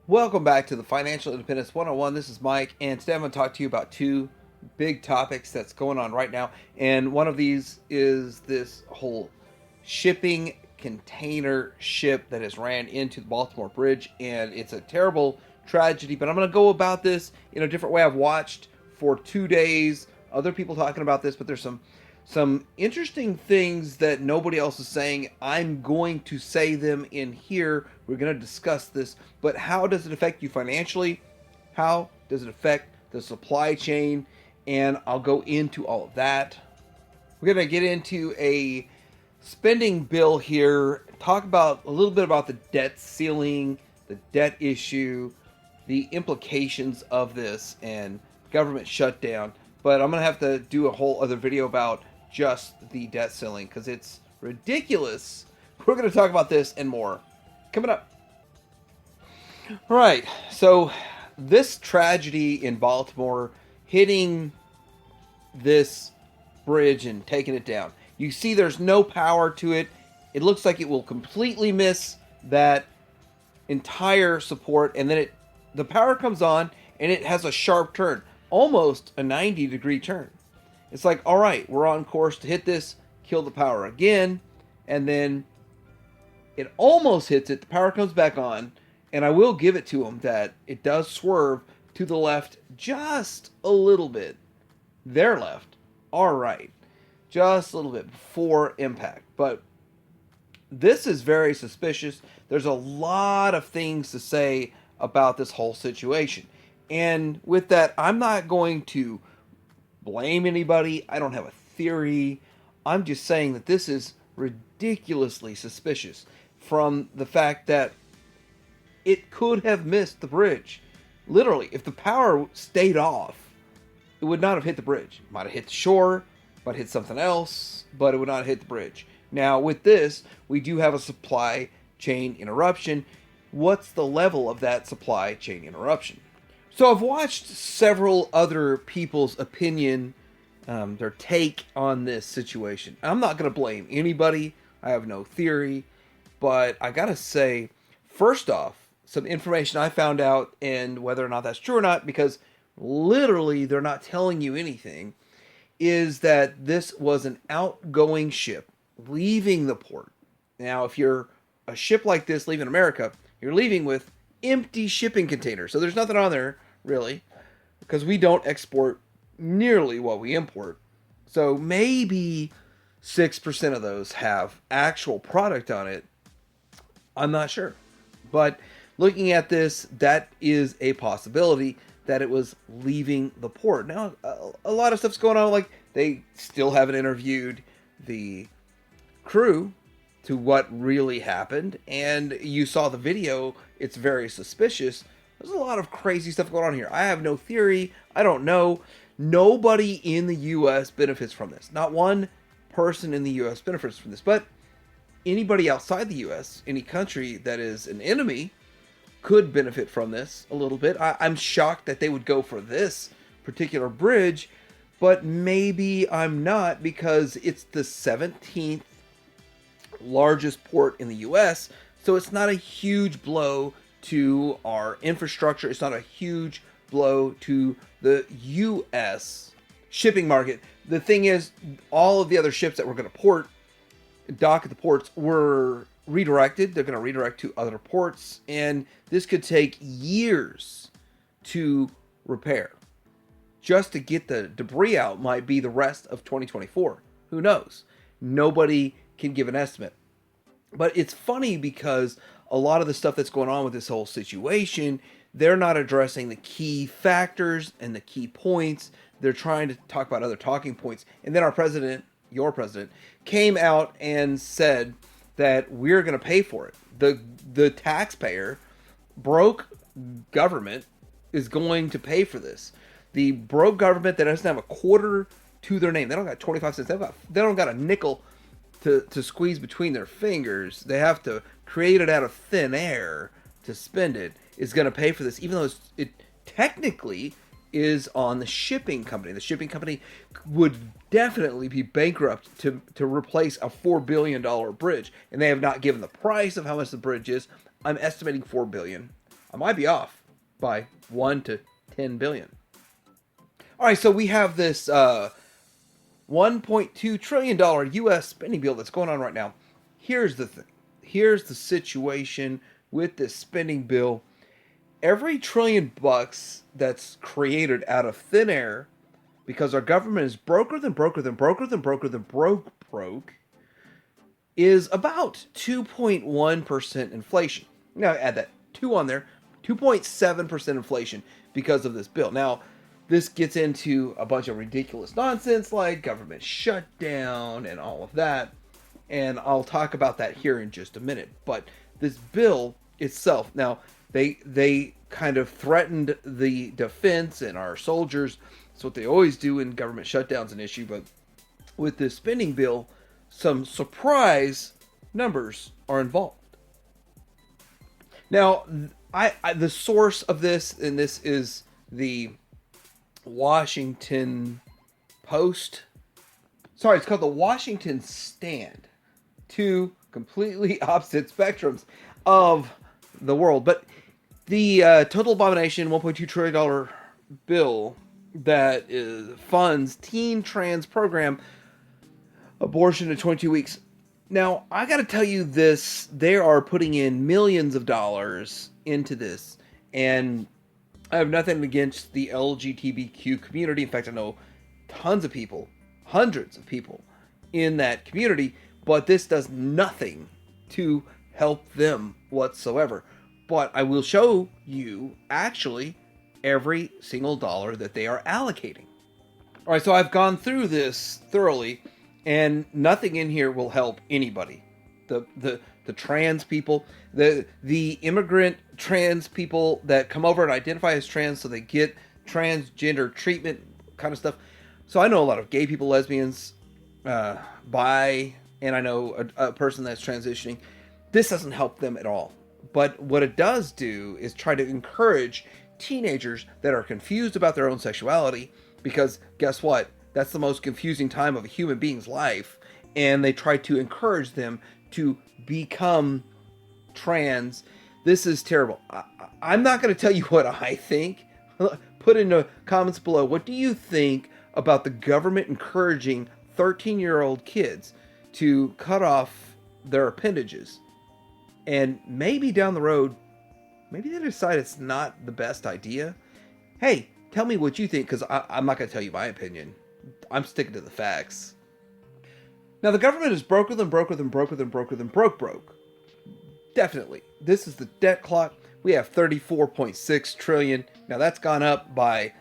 Welcome back to the Financial Independence 101. This is Mike, and today I'm going to talk to you about two big topics that's going on right now. And one of these is this whole shipping container ship that has ran into the Baltimore Bridge, and it's a terrible tragedy. But I'm going to go about this in a different way. I've watched for 2 days other people talking about this, but there's some interesting things that nobody else is saying. I'm going to say them in here. We're going to discuss this, but how does it affect you financially? How does it affect the supply chain? And I'll go into all of that. We're going to get into a spending bill here, talk about a little bit about the debt ceiling, the debt issue, the implications of this, and government shutdown. But I'm going to have to do a whole other video about just the debt ceiling because it's ridiculous. We're going to talk about this and more coming up. All right, so this tragedy in Baltimore hitting this bridge and taking it down. You see there's no power to it. It looks like it will completely miss that entire support, and then the power comes on and it has a sharp turn, almost a 90-degree turn. It's like, all right, we're on course to hit this, kill the power again, and then it almost hits it. The power comes back on, and I will give it to them that it does swerve to the left just a little bit. Their left, our right, just a little bit before impact. But this is very suspicious. There's a lot of things to say about this whole situation. And with that, I'm not going to blame anybody. I don't have a theory. I'm just saying that this is ridiculously suspicious from the fact that it could have missed the bridge. Literally, if the power stayed off, it would not have hit the bridge. It might have hit the shore, might hit something else, but it would not have hit the bridge. Now, with this, we do have a supply chain interruption. What's the level of that supply chain interruption? So I've watched several other people's opinion, their take on this situation. I'm not going to blame anybody. I have no theory. But I got to say, first off, some information I found out, and whether or not that's true or not, because literally they're not telling you anything, is that this was an outgoing ship leaving the port. Now, if you're a ship like this leaving America, you're leaving with empty shipping containers. So there's nothing on there, really, because we don't export nearly what we import. So maybe 6% of those have actual product on it. I'm not sure. But looking at this, that is a possibility that it was leaving the port. Now, a lot of stuff's going on. Like, they still haven't interviewed the crew to what really happened. And you saw the video. It's very suspicious. There's a lot of crazy stuff going on here. I have no theory. I don't know. Nobody in the U.S. benefits from this. Not one person in the U.S. benefits from this. But anybody outside the U.S., any country that is an enemy, could benefit from this a little bit. I'm shocked that they would go for this particular bridge, but maybe I'm not, because it's the 17th largest port in the U.S., so it's not a huge blow to our infrastructure. It's not a huge blow to the U.S. shipping market. The thing is, all of the other ships that were going to dock at the ports were redirected. They're going to redirect to other ports, and this could take years to repair. Just to get the debris out might be the rest of 2024. Who knows? Nobody can give an estimate. But it's funny because a lot of the stuff that's going on with this whole situation, they're not addressing the key factors and the key points. They're trying to talk about other talking points. And then our president, your president, came out and said that we're going to pay for it. The taxpayer, broke government, is going to pay for this. The broke government that doesn't have a quarter to their name. They don't got 25 cents. They don't got a nickel to squeeze between their fingers. They have to create it out of thin air to spend it. Is going to pay for this, even though it technically is on the shipping company. The shipping company would definitely be bankrupt to replace a $4 billion bridge. And they have not given the price of how much the bridge is. I'm estimating $4 billion. I might be off by 1 to 10 billion. All right, so we have this $1.2 trillion U.S. spending bill that's going on right now. Here's the thing. Here's the situation with this spending bill. Every $1 trillion that's created out of thin air, because our government is broke, is about 2.1% inflation. Now add that 2 on there, 2.7% inflation because of this bill. Now, this gets into a bunch of ridiculous nonsense like government shutdown and all of that. And I'll talk about that here in just a minute. But this bill itself, now they kind of threatened the defense and our soldiers. That's what they always do when government shutdown's an issue. But with this spending bill, some surprise numbers are involved. Now, the source of this, and this is the Washington Post. Sorry, it's called the Washington Stand. Two completely opposite spectrums of the world. But the total abomination $1.2 trillion bill that funds teen trans program abortion to 22 weeks. Now, I got to tell you this, they are putting in millions of dollars into this, and I have nothing against the LGBTQ community. In fact, I know tons of people, hundreds of people in that community, but this does nothing to help them whatsoever. But I will show you actually every single dollar that they are allocating. All right, so I've gone through this thoroughly, and nothing in here will help anybody. The trans people, the immigrant trans people that come over and identify as trans so they get transgender treatment kind of stuff. So I know a lot of gay people, lesbians, bi, and I know a person that's transitioning. This doesn't help them at all. But what it does do is try to encourage teenagers that are confused about their own sexuality, because guess what? That's the most confusing time of a human being's life. And they try to encourage them to become trans. This is terrible. I'm not going to tell you what I think. Put in the comments below, what do you think about the government encouraging 13-year-old kids to cut off their appendages? And maybe down the road, maybe they decide it's not the best idea. Hey, tell me what you think, because I'm not going to tell you my opinion. I'm sticking to the facts. Now, the government is broke. Definitely. This is the debt clock. We have 34.6 trillion. Now, that's gone up by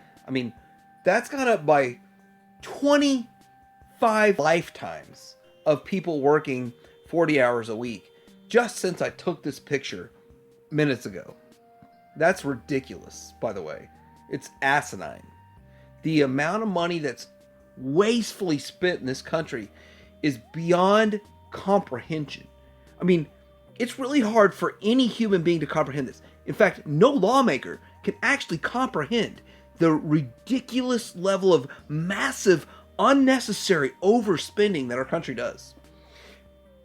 25 lifetimes of people working 40 hours a week just since I took this picture minutes ago. That's ridiculous, by the way. It's asinine. The amount of money that's wastefully spent in this country is beyond comprehension. I mean, it's really hard for any human being to comprehend this. In fact, no lawmaker can actually comprehend the ridiculous level of massive, unnecessary overspending that our country does.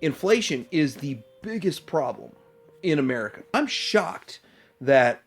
Inflation is the biggest problem in America. I'm shocked that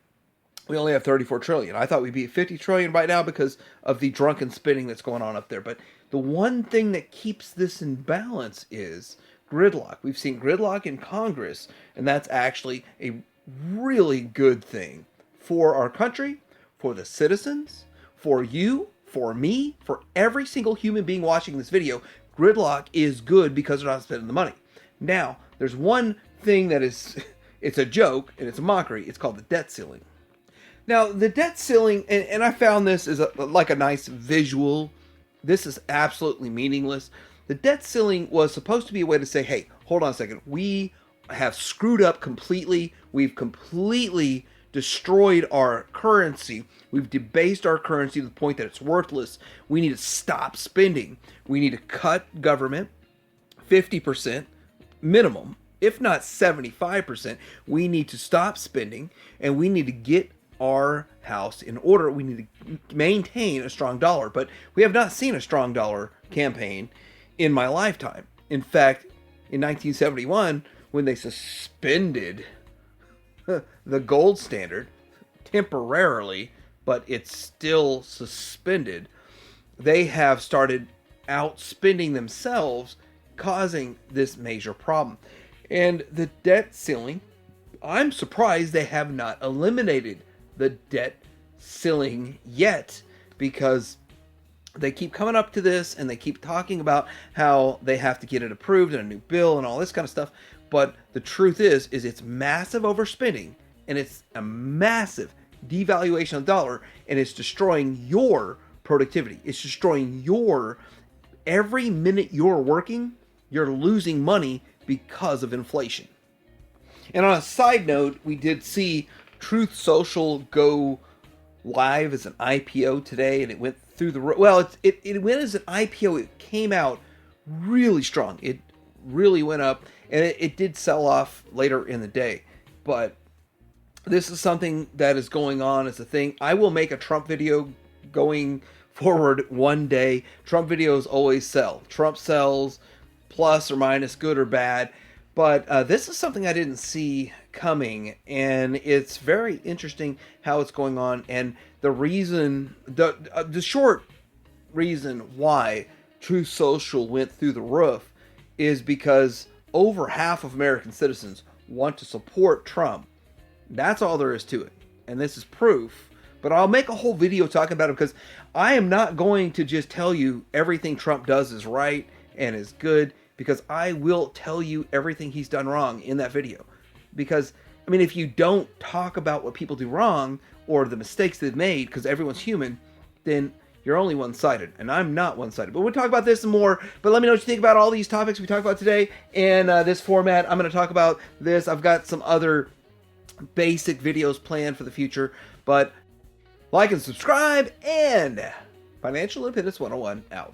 we only have 34 trillion. I thought we'd be at 50 trillion right now because of the drunken spending that's going on up there. But the one thing that keeps this in balance is gridlock. We've seen gridlock in Congress, and that's actually a really good thing for our country, for the citizens, for you, for me, for every single human being watching this video. Gridlock is good because they're not spending the money. Now, there's one thing that is, it's a joke and it's a mockery. It's called the debt ceiling. Now, the debt ceiling, and I found this is like a nice visual. This is absolutely meaningless. The debt ceiling was supposed to be a way to say, hey, hold on a second. We have screwed up completely. We've completely destroyed our currency. We've debased our currency to the point that it's worthless. We need to stop spending. We need to cut government 50% minimum, if not 75%. We need to stop spending, and we need to get our house in order. We need to maintain a strong dollar, but we have not seen a strong dollar campaign in my lifetime. In fact, in 1971, when they suspended the gold standard temporarily, but it's still suspended. They have started outspending themselves, causing this major problem. And the debt ceiling, I'm surprised they have not eliminated the debt ceiling yet, because they keep coming up to this and they keep talking about how they have to get it approved in a new bill and all this kind of stuff. But the truth is it's massive overspending, and it's a massive devaluation of the dollar, and it's destroying your productivity. It's destroying your, every minute you're working, you're losing money because of inflation. And on a side note, we did see Truth Social go live as an IPO today, and it went through the, well, it went as an IPO. It came out really strong. It really went up, and it did sell off later in the day. But this is something that is going on as a thing. I will make a Trump video going forward one day. Trump videos always sell. Trump sells, plus or minus, good or bad. But this is something I didn't see coming, and it's very interesting how it's going on. And the reason, the short reason why Truth Social went through the roof is because over half of American citizens want to support Trump. That's all there is to it. And this is proof. But I'll make a whole video talking about it, because I am not going to just tell you everything Trump does is right and is good, because I will tell you everything he's done wrong in that video. Because, I mean, if you don't talk about what people do wrong or the mistakes they've made, because everyone's human, then you're only one-sided. And I'm not one-sided. But we'll talk about this and more. But let me know what you think about all these topics we talked about today. And this format, I'm going to talk about this. I've got some other basic videos planned for the future. But like and subscribe, and Financial Independence 101 out.